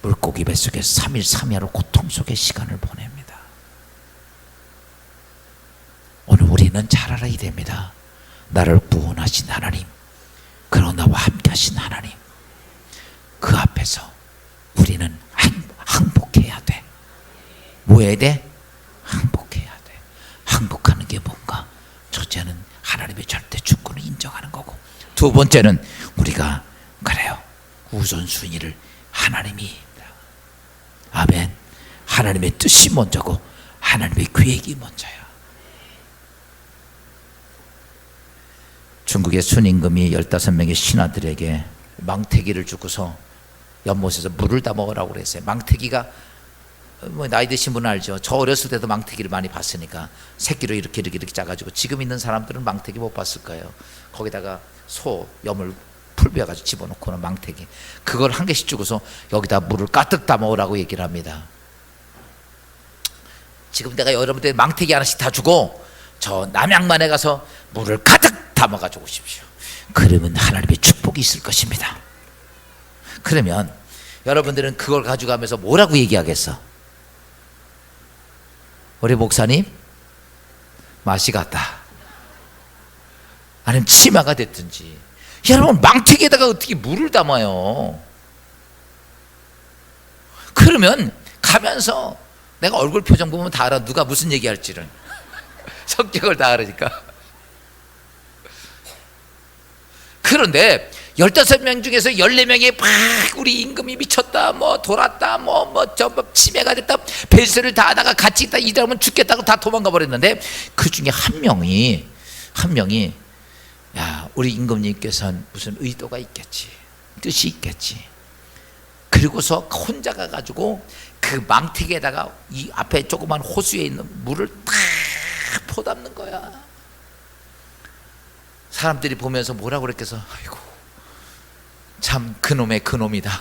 물고기 뱃속에 3일 3야로 고통 속의 시간을 보냅니다. 오늘 우리는 잘 알아야 됩니다. 나를 구원하신 하나님, 그리고 나와 함께 하신 하나님, 그 앞에서 우리는 항복해야 돼. 뭐 해야 돼? 항복해야 돼. 항복하는 게 뭔가? 첫째는 하나님의 절대 주권을 인정하는 거고, 두 번째는 우리가 그래요, 우선순위를 하나님이, 아멘, 하나님의 뜻이 먼저고 하나님의 계획이 먼저야. 중국의 순임금이 15명의 신하들에게 망태기를 주고서 연못에서 물을 다 먹으라고 그랬어요. 망태기가 뭐 나이 드신 분은 알죠. 저 어렸을 때도 망태기를 많이 봤으니까 새끼로 이렇게 짜가지고, 지금 있는 사람들은 망태기 못 봤을 거예요. 거기다가 소, 염을 풀베어가지고 집어넣고는 망태기, 그걸 한 개씩 주고서 여기다 물을 가득 다 먹으라고 얘기를 합니다. 지금 내가 여러분들 망태기 하나씩 다 주고 저 남양만에 가서 물을 가득 담아가지고 오십시오. 그러면 하나님의 축복이 있을 것입니다. 그러면 여러분들은 그걸 가져가면서 뭐라고 얘기하겠어? 우리 목사님 맛이 갔다, 아니면 치마가 됐든지. 여러분, 망태기에다가 어떻게 물을 담아요? 그러면 가면서 내가 얼굴 표정 보면 다 알아, 누가 무슨 얘기할지를. 성격을 다 알으니까. 그런데 15명 중에서 14명이 막 우리 임금이 미쳤다, 뭐 돌았다, 저 치매가 됐다, 벨세를 다 하다가 같이 있다, 이러면 죽겠다고 다 도망가 버렸는데, 그 중에 한 명이 야, 우리 임금님께서는 무슨 의도가 있겠지, 뜻이 있겠지. 그리고서 혼자 가가지고 그 망태기에다가 이 앞에 조그만 호수에 있는 물을 탁 퍼담는 거야. 사람들이 보면서 뭐라고 그랬겠어? 아이고, 참 그놈의 그놈이다.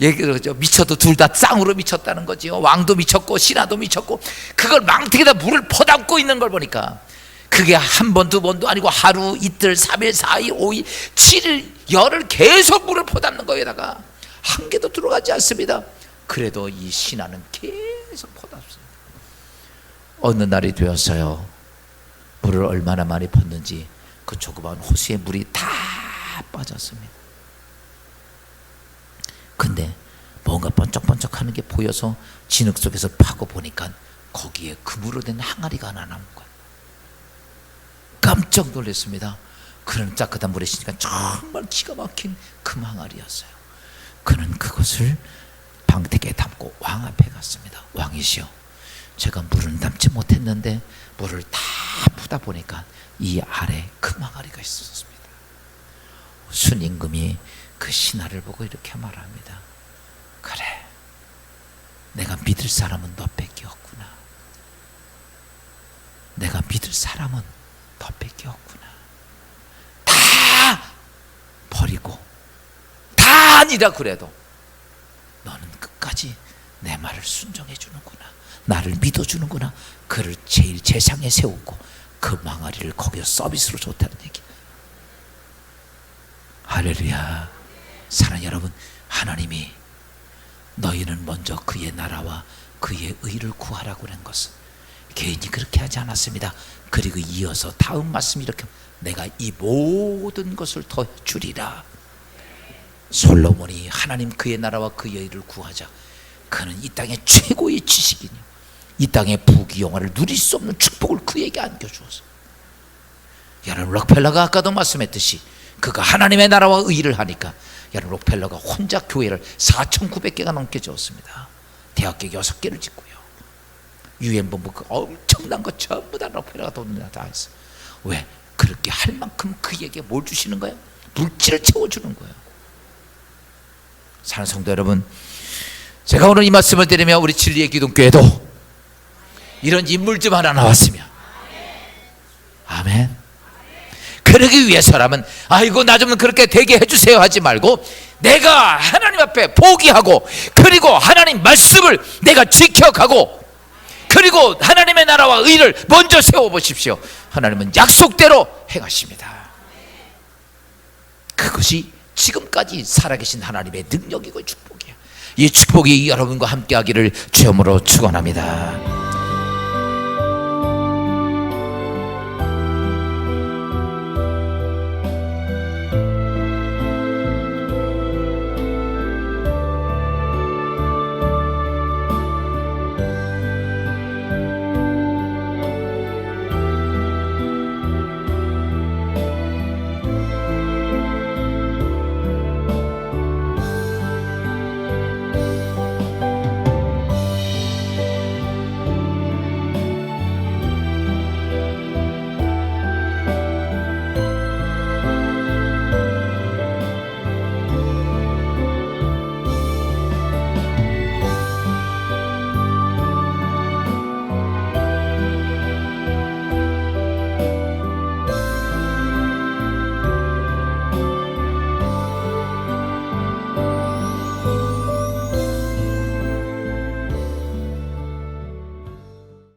얘기죠. 미쳐도 둘 다 쌍으로 미쳤다는 거지요. 왕도 미쳤고 신하도 미쳤고, 그걸 망태기에다 물을 퍼담고 있는 걸 보니까 그게 한 번, 두 번도 아니고 하루, 이틀, 3일, 4일, 5일, 7일, 열흘 계속 물을 퍼담는 거에다가 한 개도 들어가지 않습니다. 그래도 이 신하는 계속 퍼담습니다. 어느 날이 되었어요. 물을 얼마나 많이 붓는지 그 조그만 호수에 물이 다 빠졌습니다. 근데 뭔가 번쩍번쩍하는 게 보여서 진흙 속에서 파고 보니까 거기에 금으로 된 항아리가 하나 남은 거예요. 깜짝 놀랐습니다. 그는 따뜻한 물에 씻으니까 정말 기가 막힌 금 항아리였어요. 그는 그것을 방택에 담고 왕 앞에 갔습니다. 왕이시여, 제가 물은 담지 못했는데 물을 다 푸다 보니까 이 아래 금 항아리가 있었습니다. 순임금이 그 신하를 보고 이렇게 말합니다. 그래, 내가 믿을 사람은 너밖에 없구나. 내가 믿을 사람은 너밖에 없구나. 다 버리고 다 아니라 그래도 너는 끝까지 내 말을 순종해 주는구나, 나를 믿어주는구나. 그를 제일 제상에 세우고 그 망아리를 거기서 서비스로 줬다는 얘기. 할렐루야. 사랑하는 여러분, 하나님이 너희는 먼저 그의 나라와 그의 의를 구하라고 한 것은 개인이 그렇게 하지 않았습니다. 그리고 이어서 다음 말씀 이렇게, 내가 이 모든 것을 더 주리라. 솔로몬이 하나님 그의 나라와 그의 의를 구하자, 그는 이 땅의 최고의 지식이니 이 땅의 부귀영화를 누릴 수 없는 축복을 그에게 안겨주었어. 여러분, 록펠러가 아까도 말씀했듯이 그가 하나님의 나라와 의를 하니까, 여러분, 록펠러가 혼자 교회를 4,900개가 넘게 지었습니다. 대학교 6개를 짓고요. 유엔본부 그 엄청난 거 전부 다 록펠러가 돈을 다 했어. 왜? 그렇게 할 만큼 그에게 뭘 주시는 거예요? 물질을 채워주는 거예요. 사랑하는 성도 여러분, 제가 오늘 이 말씀을 드리며 우리 진리의 기독교에도 이런 인물 좀 하나 나왔으면, 아멘. 그러기 위해서라면 아이고 나 좀 그렇게 되게 해주세요 하지 말고, 내가 하나님 앞에 포기하고, 그리고 하나님 말씀을 내가 지켜가고, 그리고 하나님의 나라와 의를 먼저 세워보십시오. 하나님은 약속대로 행하십니다. 그것이 지금까지 살아계신 하나님의 능력이고 축복이에요. 이 축복이 여러분과 함께 하기를 주님으로 축원합니다.